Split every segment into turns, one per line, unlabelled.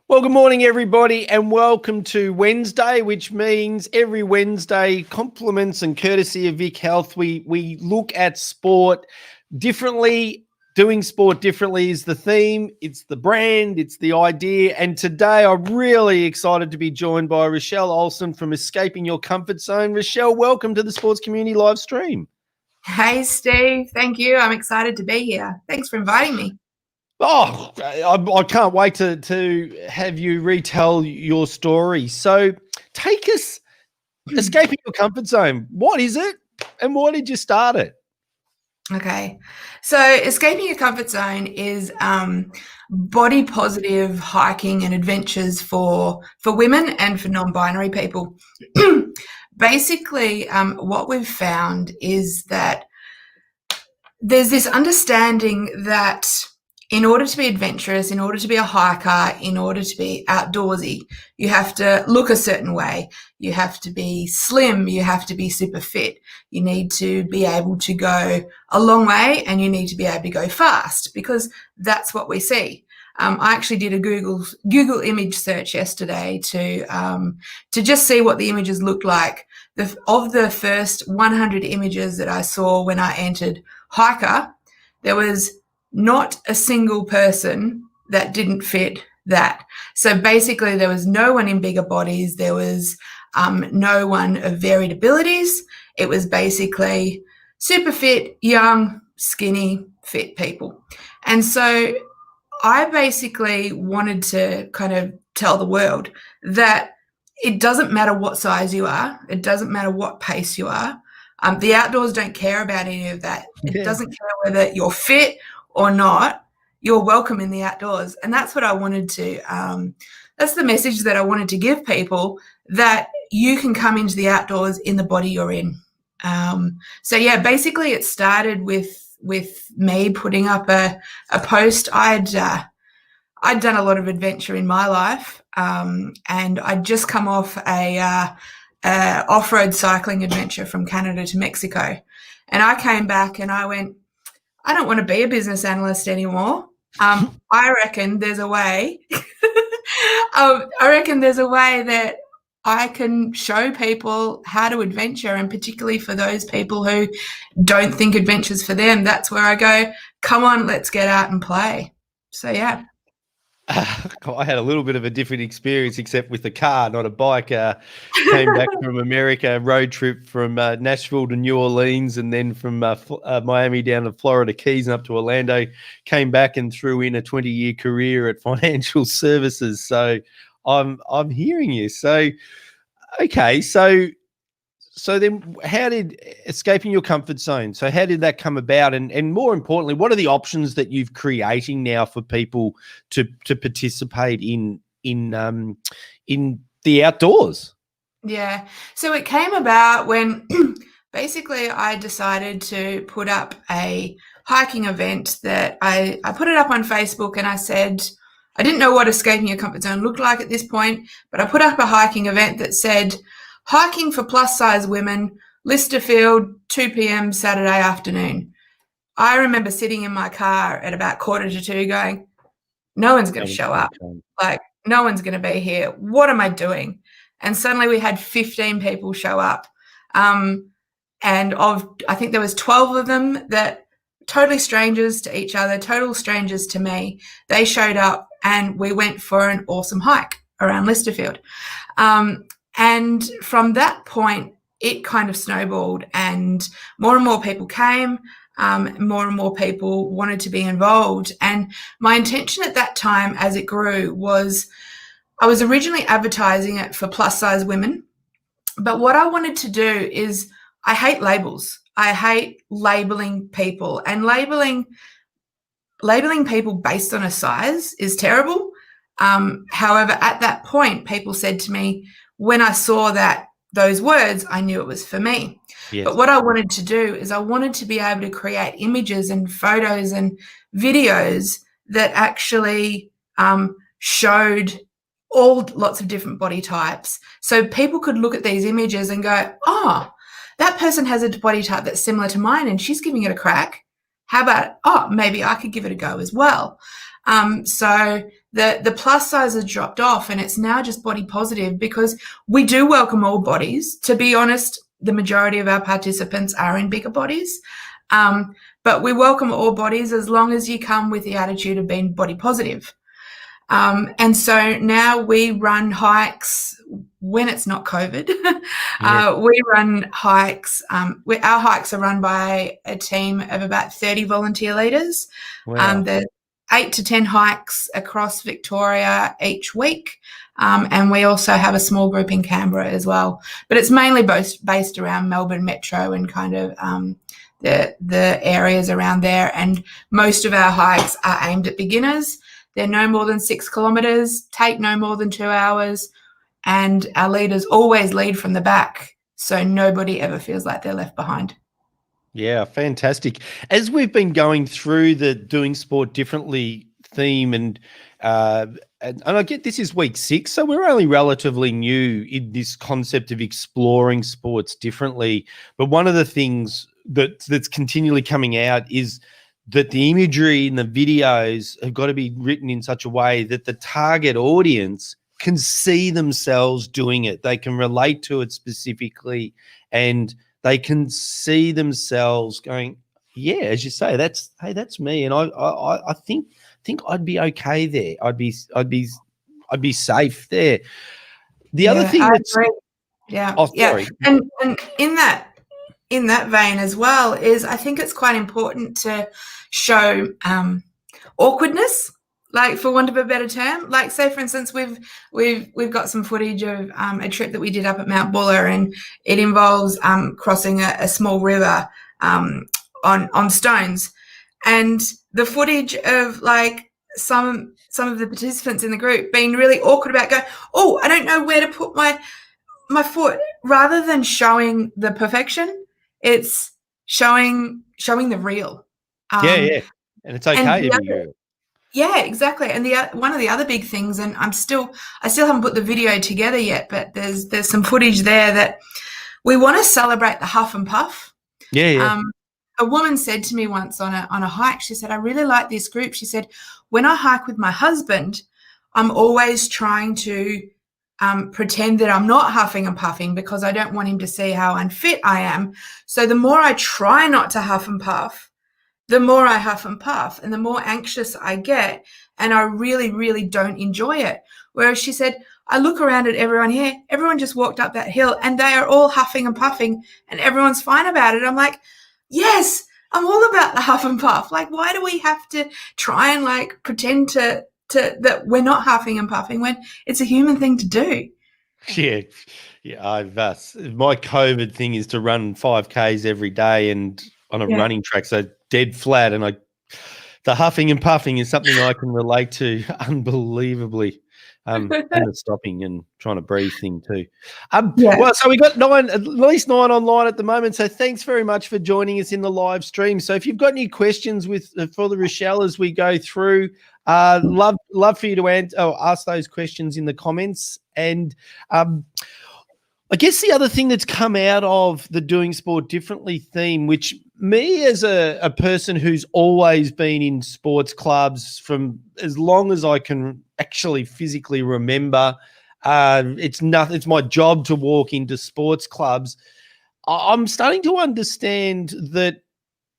Well, good morning, everybody, and welcome to Wednesday, which means every Wednesday, compliments and courtesy of VicHealth, we look at sport differently. Doing sport differently is the theme. It's the brand. It's the idea. And today, I'm really excited to be joined by Rochelle Olsen from Escaping Your Comfort Zone. Rochelle, welcome to the Sports Community live stream.
Hey, Steve. Thank you. I'm excited to be here. Thanks for inviting me.
Oh, I can't wait to have you retell your story. So take us, escaping your comfort zone. What is it and why did you start it?
Okay. So escaping your comfort zone is body positive hiking and adventures for women and for non-binary people. Basically, what we've found is that there's this understanding that in order to be adventurous, in order to be a hiker, in order to be outdoorsy, you have to look a certain way. You have to be slim. You have to be super fit. You need to be able to go a long way and you need to be able to go fast because that's what we see. I actually did a Google image search yesterday to just see what the images looked like. Of the first 100 images that I saw when I entered hiker, there was not a single person that didn't fit that. So basically there was no one in bigger bodies. There was no one of varied abilities. It was basically super fit, young, skinny, fit people. And so I basically wanted to kind of tell the world that it doesn't matter what size you are. It doesn't matter what pace you are. The outdoors don't care about any of that. It doesn't care whether you're fit or not. You're welcome in the outdoors. And that's what I wanted to, that's the message that I wanted to give people, that you can come into the outdoors in the body you're in. So yeah, basically it started with me putting up a post. I'd done a lot of adventure in my life, and I'd just come off a off-road cycling adventure from Canada to Mexico. And I came back and I went, I don't want to be a business analyst anymore. I reckon there's a way. I reckon there's a way that I can show people how to adventure, and particularly for those people who don't think adventure's for them. That's where I go, come on, let's get out and play. So, yeah.
I had a little bit of a different experience, except with a car, not a bike. Came back from America, road trip from Nashville to New Orleans, and then from Miami down to Florida Keys and up to Orlando. Came back and threw in a 20-year career at financial services. So I'm hearing you. So okay, so then how did escaping your comfort zone? So how did that come about? And more importantly, what are the options that you've creating now for people to participate in the outdoors?
Yeah. So it came about when basically I decided to put up a hiking event that I put it up on Facebook, and I said, I didn't know what escaping your comfort zone looked like at this point, but I put up a hiking event that said, hiking for plus size women, Listerfield, 2 p.m. Saturday afternoon. I remember sitting in my car at about 1:45 going, no one's going to show up. Like, no one's going to be here. What am I doing? And suddenly we had 15 people show up. And I think there was 12 of them that totally strangers to each other, total strangers to me. They showed up and we went for an awesome hike around Listerfield. And from that point, it kind of snowballed, and more people came, more and more people wanted to be involved. And my intention at that time, as it grew, was I was originally advertising it for plus size women. But what I wanted to do is, I hate labels. I hate labeling people, and labeling people based on a size is terrible. However, at that point, people said to me, when I saw those words, I knew it was for me. Yes. But what I wanted to do is I wanted to be able to create images and photos and videos that actually showed lots of different body types. So people could look at these images and go, oh, that person has a body type that's similar to mine and she's giving it a crack. How about, maybe I could give it a go as well. So the plus size has dropped off, and it's now just body positive, because we do welcome all bodies. To be honest, the majority of our participants are in bigger bodies. But we welcome all bodies as long as you come with the attitude of being body positive. And so now we run hikes when it's not COVID. We run hikes. Our hikes are run by a team of about 30 volunteer leaders.
Wow.
There's 8 to 10 hikes across Victoria each week. And we also have a small group in Canberra as well. But it's mainly based around Melbourne Metro and kind of the areas around there. And most of our hikes are aimed at beginners. They're no more than 6 kilometres, take no more than 2 hours, and our leaders always lead from the back, so nobody ever feels like they're left behind.
Yeah, fantastic. As we've been going through the Doing Sport Differently theme, and I get this is week 6, so we're only relatively new in this concept of exploring sports differently. But one of the things that's continually coming out is that the imagery in the videos have got to be written in such a way that the target audience can see themselves doing it. They can relate to it specifically, and they can see themselves going, yeah, as you say, that's me. And I think I'd be okay there. I'd be safe there. The other thing that's
agree. Oh, sorry. And in that vein as well is, I think it's quite important to show awkwardness, like, for want of a better term. Like, say for instance, we've got some footage of a trip that we did up at Mount Buller, and it involves crossing a small river on stones, and the footage of like some of the participants in the group being really awkward about going, oh, I don't know where to put my foot, rather than showing the perfection, it's showing the real.
And it's okay to be real.
Yeah, exactly. And one of the other big things, and I still haven't put the video together yet, but there's some footage there that we want to celebrate the huff and puff. A woman said to me once on a hike, she said, I really like this group. She said, when I hike with my husband, I'm always trying to pretend that I'm not huffing and puffing, because I don't want him to see how unfit I am. So the more I try not to huff and puff, the more I huff and puff, and the more anxious I get, and I really, really don't enjoy it. Whereas she said, I look around at everyone here, everyone just walked up that hill and they are all huffing and puffing and everyone's fine about it. I'm like, yes, I'm all about the huff and puff. Like, why do we have to try and like pretend to that we're not huffing and puffing when it's a human thing to do?
Yeah. I've my COVID thing is to run 5Ks every day and on a running track, so dead flat, and the huffing and puffing is something I can relate to unbelievably. And the stopping and trying to breathe thing too. Well, so we got at least 9 online at the moment. So thanks very much for joining us in the live stream. So if you've got any questions for the Rochelle as we go through, love for you to ask those questions in the comments. And I guess the other thing that's come out of the Doing Sport Differently theme, which me as a person who's always been in sports clubs from as long as I can actually physically remember, it's my job to walk into sports clubs. I'm starting to understand that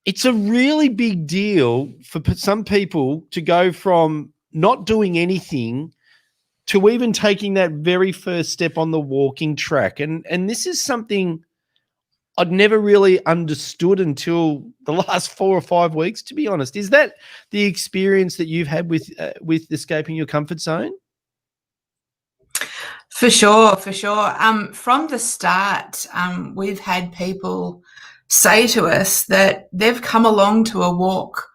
it's a really big deal for some people to go from not doing anything to even taking that very first step on the walking track. And this is something I'd never really understood until the last 4 or 5 weeks, to be honest. Is that the experience that you've had with escaping your comfort zone?
For sure. From the start, we've had people say to us that they've come along to a walk,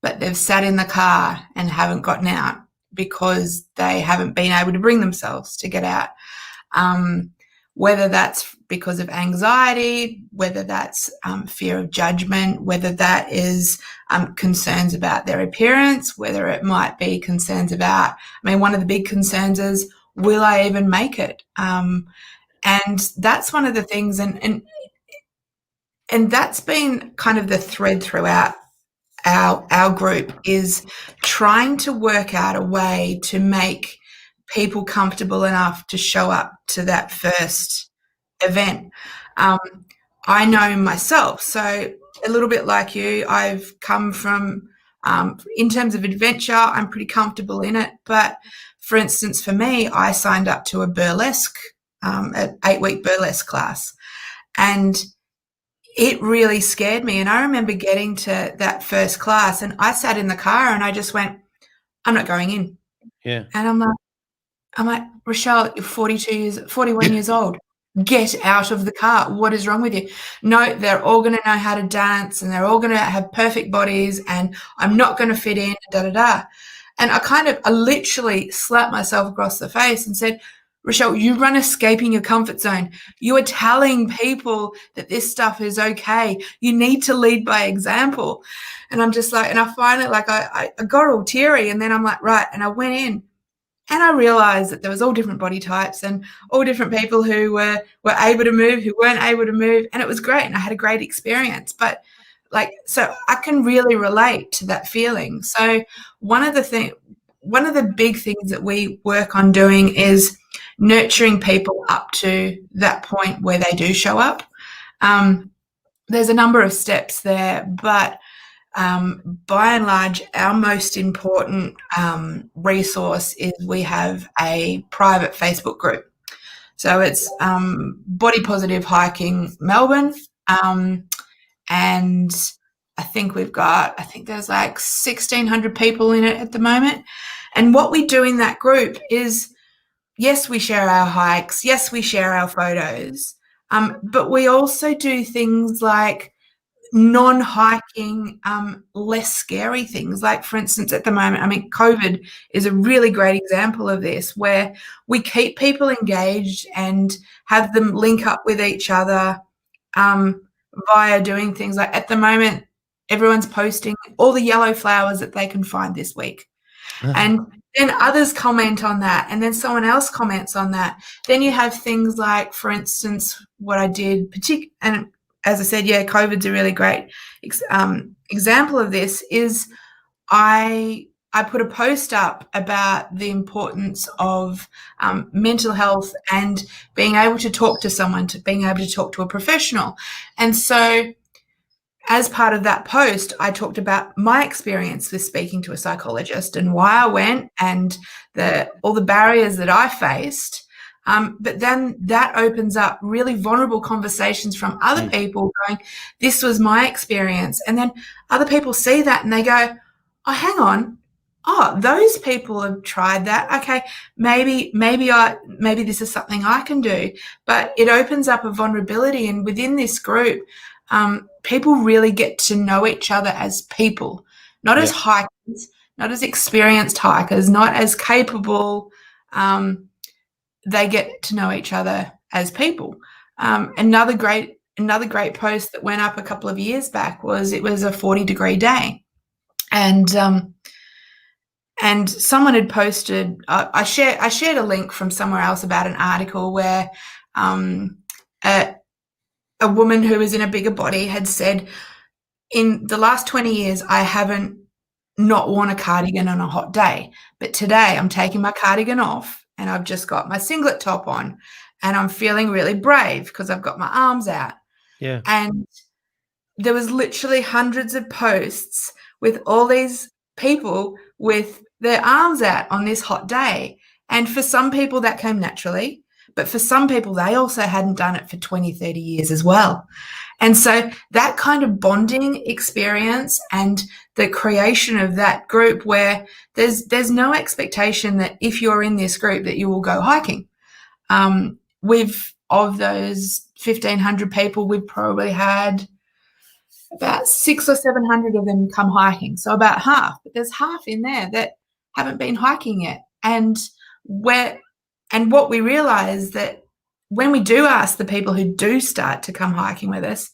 but they've sat in the car and haven't gotten out because they haven't been able to bring themselves to get out. Whether that's because of anxiety, whether that's fear of judgment, whether that is concerns about their appearance, whether it might be concerns about, one of the big concerns is, will I even make it? And that's one of the things, and that's been kind of the thread throughout our group is trying to work out a way to make people comfortable enough to show up to that first event. I know myself, so a little bit like you, I've come from, in terms of adventure, I'm pretty comfortable in it. But for instance, for me, I signed up to a burlesque, an 8-week burlesque class, and it really scared me. And I remember getting to that first class and I sat in the car and I just went, I'm not going in.
Yeah.
And I'm like, Rochelle, you're 41 years old. Get out of the car. What is wrong with you? No, they're all going to know how to dance and they're all going to have perfect bodies and I'm not going to fit in, da, da, da. And I literally slapped myself across the face and said, Rochelle, you run escaping your comfort zone. You are telling people that this stuff is okay. You need to lead by example. And I'm just like, and I finally, like, I got all teary and then I'm like, right. And I went in. And I realised that there was all different body types and all different people who were able to move, who weren't able to move, and it was great. And I had a great experience. But so I can really relate to that feeling. So one of the big things that we work on doing is nurturing people up to that point where they do show up. There's a number of steps there, but by and large, our most important resource is we have a private Facebook group. So it's Body Positive Hiking Melbourne. And I think there's like 1,600 people in it at the moment. And what we do in that group is, yes, we share our hikes. Yes, we share our photos. But we also do things like non-hiking, less scary things. Like, for instance, at the moment, I mean, COVID is a really great example of this, where we keep people engaged and have them link up with each other via doing things like, at the moment, everyone's posting all the yellow flowers that they can find this week. And then others comment on that, and then someone else comments on that. Then you have things like, for instance, what I did, and as I said, yeah, COVID's a really great example of this, is I put a post up about the importance of mental health and being able to talk to someone, being able to talk to a professional. And so as part of that post, I talked about my experience with speaking to a psychologist and why I went and all the barriers that I faced. But then that opens up really vulnerable conversations from other people going, this was my experience. And then other people see that and they go, oh, hang on. Oh, those people have tried that. Okay, maybe this is something I can do. But it opens up a vulnerability. And within this group, people really get to know each other as people, not as hikers, not as experienced hikers, not as capable. They get to know each other as people. Another great post that went up a couple of years back was, it was a 40-degree day, and someone had posted. I shared a link from somewhere else about an article where a woman who was in a bigger body had said, in the last 20 years, I haven't not worn a cardigan on a hot day, but today I'm taking my cardigan off and I've just got my singlet top on and I'm feeling really brave because I've got my arms out.
Yeah.
And there was literally hundreds of posts with all these people with their arms out on this hot day. And for some people that came naturally, but for some people, they also hadn't done it for 20, 30 years as well. And so that kind of bonding experience and the creation of that group, where there's no expectation that if you're in this group that you will go hiking. Of those 1,500 people, we've probably had about 600 or 700 of them come hiking. So about half, but there's half in there that haven't been hiking yet. And what we realize that when we do ask the people who do start to come hiking with us,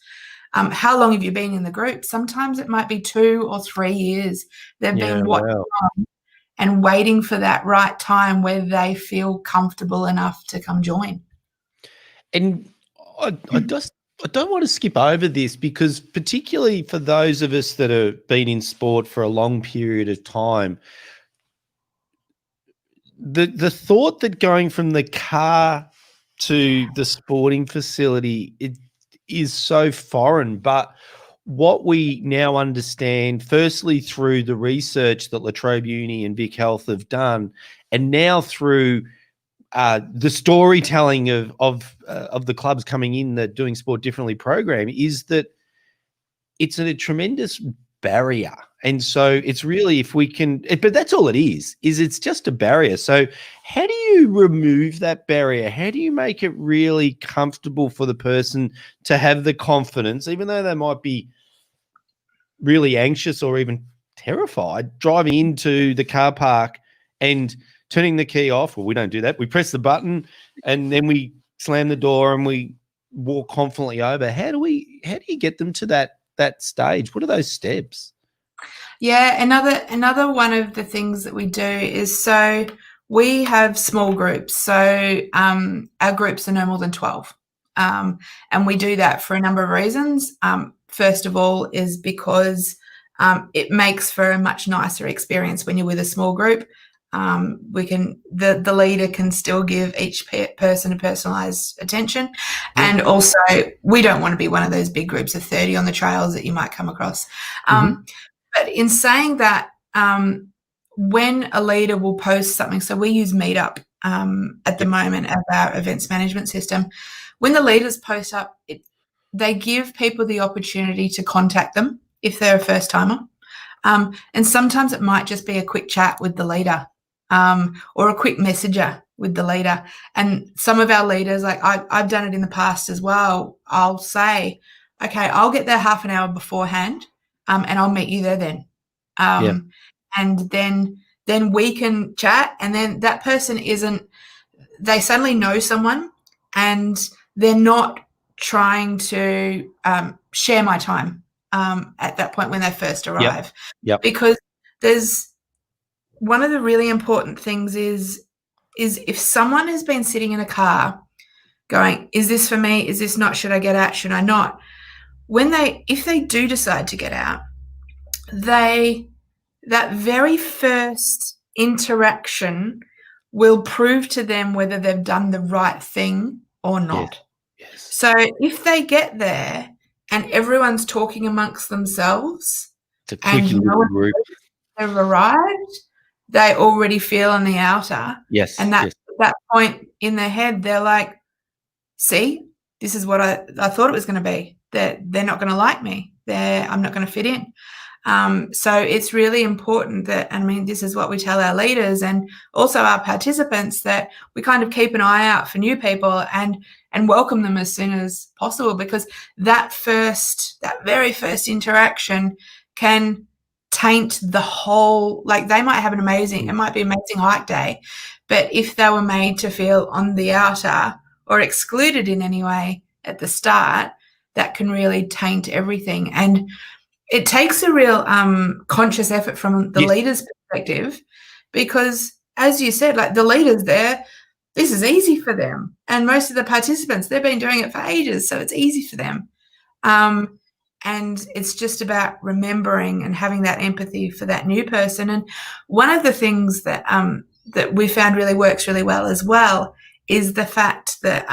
how long have you been in the group? Sometimes it might be 2 or 3 years. They've been watching on and waiting for that right time where they feel comfortable enough to come join.
And I just I don't want to skip over this because particularly for those of us that have been in sport for a long period of time, the thought that going from the car to the sporting facility, it is so foreign. But what we now understand, firstly through the research that La Trobe Uni and VicHealth have done, and now through the storytelling of the clubs coming in that doing sport differently program, is that it's a tremendous barrier. And so it's really, if we can, but that's all it is it's just a barrier. So how do you remove that barrier? How do you make it really comfortable for the person to have the confidence, even though they might be really anxious or even terrified, driving into the car park and turning the key off? Well, we don't do that. We press the button and then we slam the door and we walk confidently over. How do you get them to that stage? What are those steps?
Yeah, another one of the things that we do is, so we have small groups. So our groups are no more than 12. And we do that for a number of reasons. First of all is because it makes for a much nicer experience when you're with a small group. The leader can still give each person a personalised attention. And also, we don't want to be one of those big groups of 30 on the trails that you might come across. But in saying that, when a leader will post something, so we use Meetup at the moment as our events management system. When the leaders post up, they give people the opportunity to contact them if they're a first timer. And sometimes it might just be a quick chat with the leader or a quick messenger with the leader. And some of our leaders, like I've done it in the past as well, I'll say, okay, I'll get there half an hour beforehand. And I'll meet you there then. And then we can chat, and then that person they suddenly know someone and they're not trying to share my time at that point when they first arrive. Because there's one of the really important things is if someone has been sitting in a car going, is this for me? Is this not? Should I get out? Should I not? If they do decide to get out, that very first interaction will prove to them whether they've done the right thing or not.
Yes.
So if they get there and everyone's talking amongst themselves and no one knows they've arrived, they already feel on the outer. And at that point in their head, they're like, see, this is what I thought it was going to be. They're not going to like me. I'm not going to fit in. So it's really important that, this is what we tell our leaders and also our participants, that we kind of keep an eye out for new people and welcome them as soon as possible, because that very first interaction can taint the whole, like they might have it might be an amazing hike day, but if they were made to feel on the outer or excluded in any way at the start, that can really taint everything. And it takes a real conscious effort from the leader's perspective, because as you said, like the leaders there, this is easy for them. And most of the participants, they've been doing it for ages, so it's easy for them. And it's just about remembering and having that empathy for that new person. And one of the things that we found really works really well as well is the fact that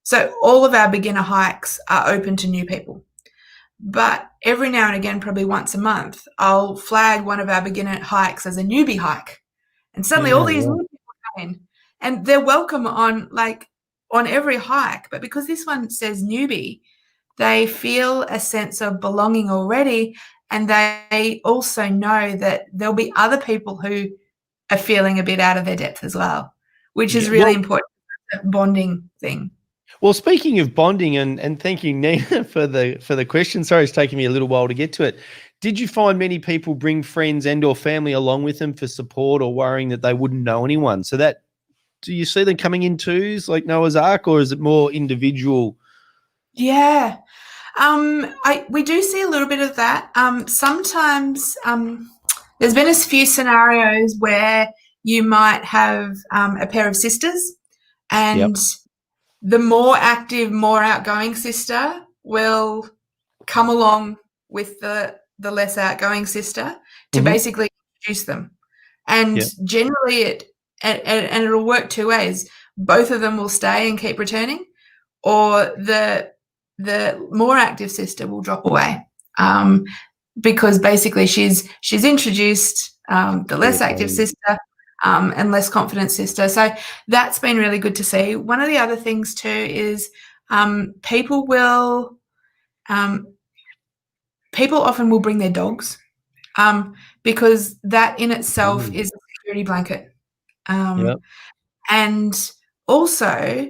so all of our beginner hikes are open to new people. But every now and again, probably once a month, I'll flag one of our beginner hikes as a newbie hike. And suddenly all these new people come in, and they're welcome on every hike. But because this one says newbie, they feel a sense of belonging already. And they also know that there'll be other people who are feeling a bit out of their depth as well, which is really important, that bonding thing.
Well, speaking of bonding, and thank you, Nina, for the question. Sorry, it's taken me a little while to get to it. Did you find many people bring friends and or family along with them for support, or worrying that they wouldn't know anyone? So do you see them coming in twos like Noah's Ark, or is it more individual?
Yeah. We do see a little bit of that. Sometimes there's been a few scenarios where you might have a pair of sisters, and the more active, more outgoing sister will come along with the less outgoing sister to
Mhm.
basically introduce them. And
Yeah.
generally and it'll work two ways. Both of them will stay and keep returning, or the more active sister will drop away. Because basically she's introduced the less active sister and less confident sister. So that's been really good to see. One of the other things too is people will people often will bring their dogs because that in itself
Mm.
is a security blanket.
Yep.
And also,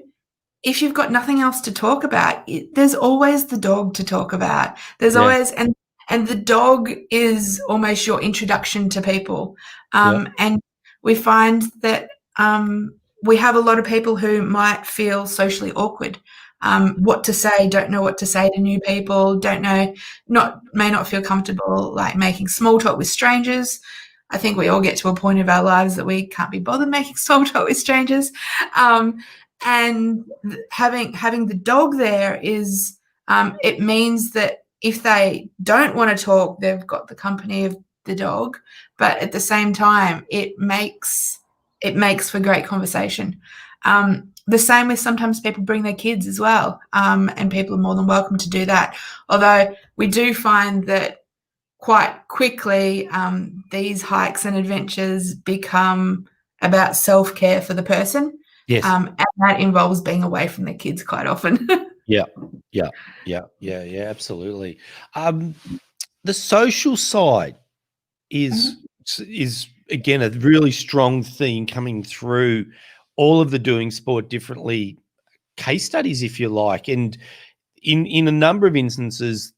if you've got nothing else to talk about, there's always the dog to talk about. There's
Yeah.
always and the dog is almost your introduction to people.
Yep.
And we find that we have a lot of people who might feel socially awkward. What to say, don't know what to say to new people, don't know, may not feel comfortable like making small talk with strangers. I think we all get to a point of our lives that we can't be bothered making small talk with strangers. And having the dog there is it means that if they don't want to talk, they've got the company of the dog, but at the same time, it makes for great conversation. The same with sometimes people bring their kids as well, and people are more than welcome to do that. Although we do find that quite quickly, these hikes and adventures become about self-care for the person.
Yes.
And that involves being away from their kids quite often.
Yeah. Yeah. Yeah. Yeah. Yeah. Absolutely. The social side is
Mhm.
is again a really strong theme coming through all of the doing sport differently case studies, if you like, and in a number of instances,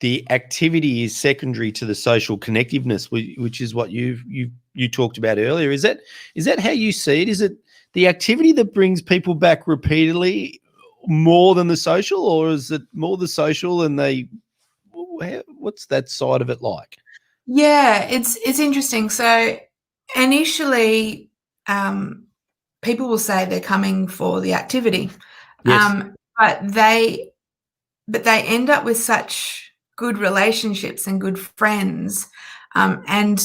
the activity is secondary to the social connectiveness, which is what you talked about earlier. Is that how you see it? Is it the activity that brings people back repeatedly more than the social, or is it more the social and what's that side of it like?
Yeah, it's interesting. So initially, people will say they're coming for the activity,
Yes.
but they end up with such good relationships and good friends, and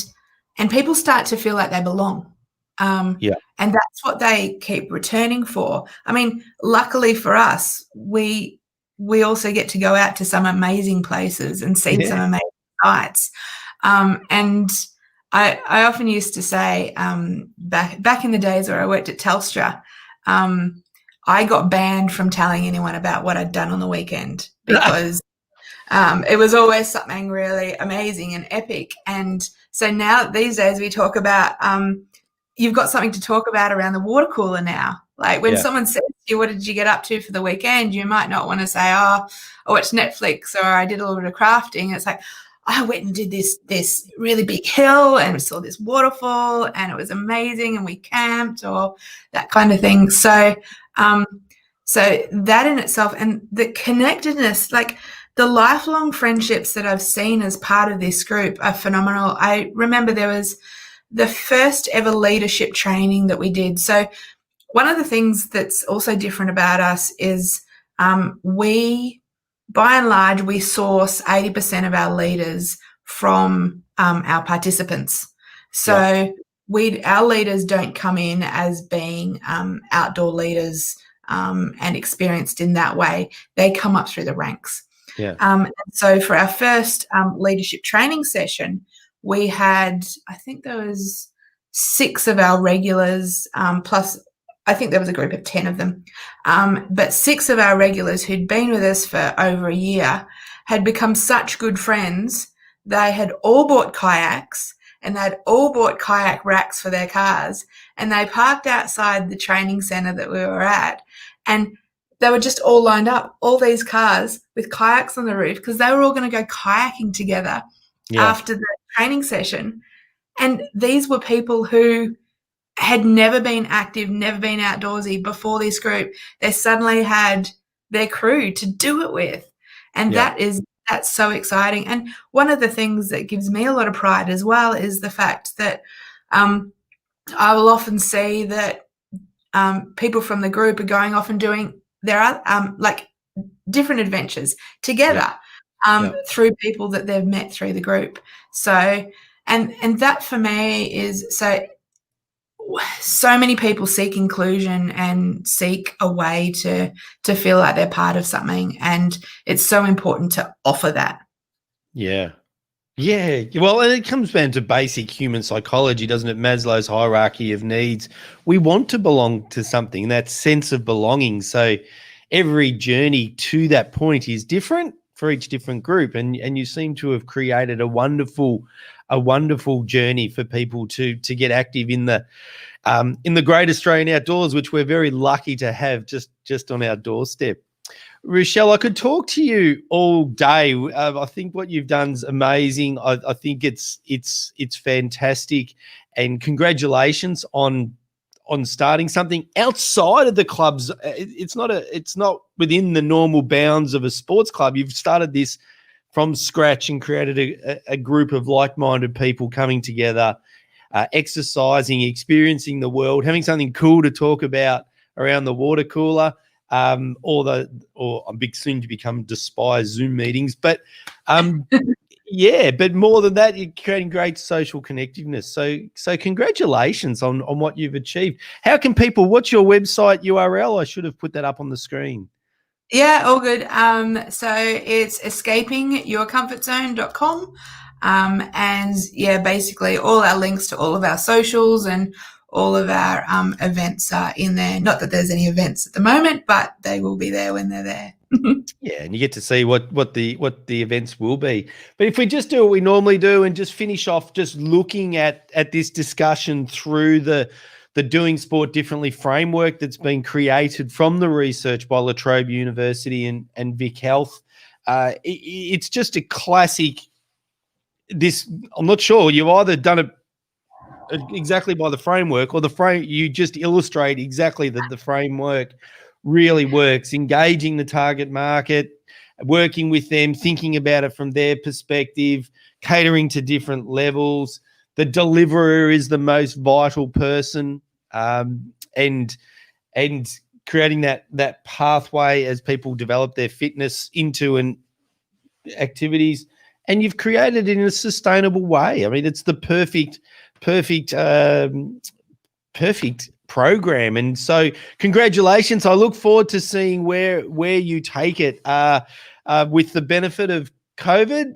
people start to feel like they belong,
Yeah.
and that's what they keep returning for. I mean, luckily for us, we also get to go out to some amazing places and see
Yeah.
some amazing sights, and I often used to say back in the days where I worked at Telstra. I got banned from telling anyone about what I'd done on the weekend because it was always something really amazing and epic. And so now these days we talk about you've got something to talk about around the water cooler now. Like when
Yeah.
someone says to you, what did you get up to for the weekend? You might not want to say, oh, I watched Netflix or I did a little bit of crafting. It's like, I went and did this really big hill and we saw this waterfall and it was amazing and we camped or that kind of thing. So so that in itself and the connectedness, like the lifelong friendships that I've seen as part of this group are phenomenal. I remember there was the first ever leadership training that we did. So one of the things that's also different about us is we, by and large, we source 80% of our leaders from our participants.
Yeah.
So our leaders don't come in as being outdoor leaders and experienced in that way. They come up through the ranks.
Yeah.
So for our first leadership training session, we had, I think there was 6 of our regulars, plus I think there was a group of 10 of them. But 6 of our regulars who'd been with us for over a year had become such good friends. They had all bought kayaks and they'd all bought kayak racks for their cars. And they parked outside the training center that we were at. And they were just all lined up, all these cars with kayaks on the roof, because they were all going to go kayaking together
Yeah.
after the training session. And these were people who had never been active, never been outdoorsy before this group. They suddenly had their crew to do it with. And
Yeah.
that's so exciting. And one of the things that gives me a lot of pride as well is the fact that I will often see that people from the group are going off and doing there are like different adventures together through people that they've met through the group. So, and that for me is so many people seek inclusion and seek a way to feel like they're part of something, and it's so important to offer that.
Yeah. Yeah. Well, and it comes down to basic human psychology, doesn't it? Maslow's hierarchy of needs. We want to belong to something, that sense of belonging. So every journey to that point is different for each different group. And you seem to have created a wonderful journey for people to get active in the Great Australian Outdoors, which we're very lucky to have just on our doorstep. Rochelle, I could talk to you all day. I think what you've done is amazing. I think it's fantastic, and congratulations on starting something outside of the clubs. It's not within the normal bounds of a sports club. You've started this from scratch and created a group of like-minded people coming together, exercising, experiencing the world, having something cool to talk about around the water cooler. Or I'm big soon to become despise Zoom meetings, but yeah, but more than that, you're creating great social connectiveness. So congratulations on what you've achieved. How can people? What's your website URL? I should have put that up on the screen.
Yeah, all good. So it's escapingyourcomfortzone.com. And yeah, basically all our links to all of our socials and all of our events are in there. Not that there's any events at the moment, but they will be there when they're there.
Yeah, and you get to see what the events will be. But if we just do what we normally do and just finish off just looking at this discussion through the Doing Sport Differently framework that's been created from the research by La Trobe University and VicHealth, it's just a classic. I'm not sure. You've either done it exactly by the framework, or you just illustrate exactly that the framework really works, engaging the target market, working with them, thinking about it from their perspective, catering to different levels. The deliverer is the most vital person, and creating that pathway as people develop their fitness into activities. And you've created it in a sustainable way. I mean, it's the perfect program. And so congratulations. I look forward to seeing where you take it with the benefit of COVID.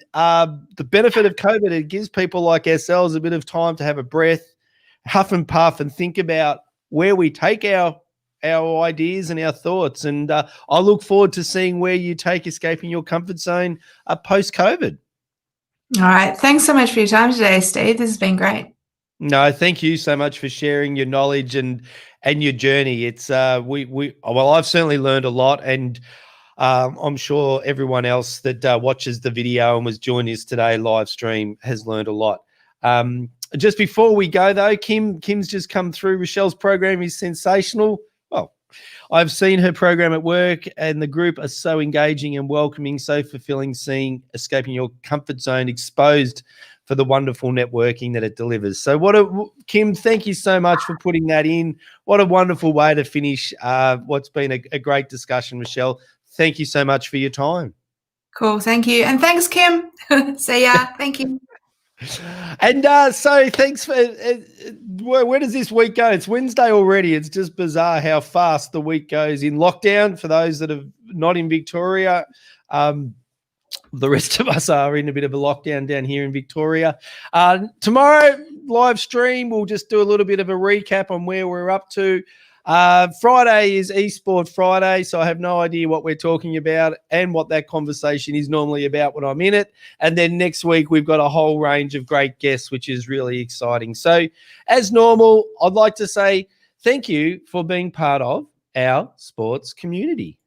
It gives people like ourselves a bit of time to have a breath, huff and puff, and think about where we take our ideas and our thoughts. And I look forward to seeing where you take Escaping Your Comfort Zone post-COVID.
All right. Thanks so much for your time today, Steve. This has been great.
No, thank you so much for sharing your knowledge and your journey. It's well, I've certainly learned a lot, and I'm sure everyone else that watches the video and was joining us today live stream has learned a lot. Just before we go though, Kim's just come through. Rochelle's program is sensational. Well, I've seen her program at work, and the group are so engaging and welcoming, so fulfilling, seeing Escaping Your Comfort Zone exposed for the wonderful networking that it delivers. So Kim, thank you so much for putting that in. What a wonderful way to finish what's been a great discussion, Rochelle. Thank you so much for your time.
Cool. Thank you. And thanks, Kim. See ya. Thank you.
And so thanks for where does this week go? It's Wednesday already. It's just bizarre how fast the week goes in lockdown for those that are not in Victoria. The rest of us are in a bit of a lockdown down here in Victoria. Tomorrow, live stream, we'll just do a little bit of a recap on where we're up to. Friday is eSport Friday, so I have no idea what we're talking about and what that conversation is normally about when I'm in it. And then next week, we've got a whole range of great guests, which is really exciting. So as normal, I'd like to say thank you for being part of our sports community.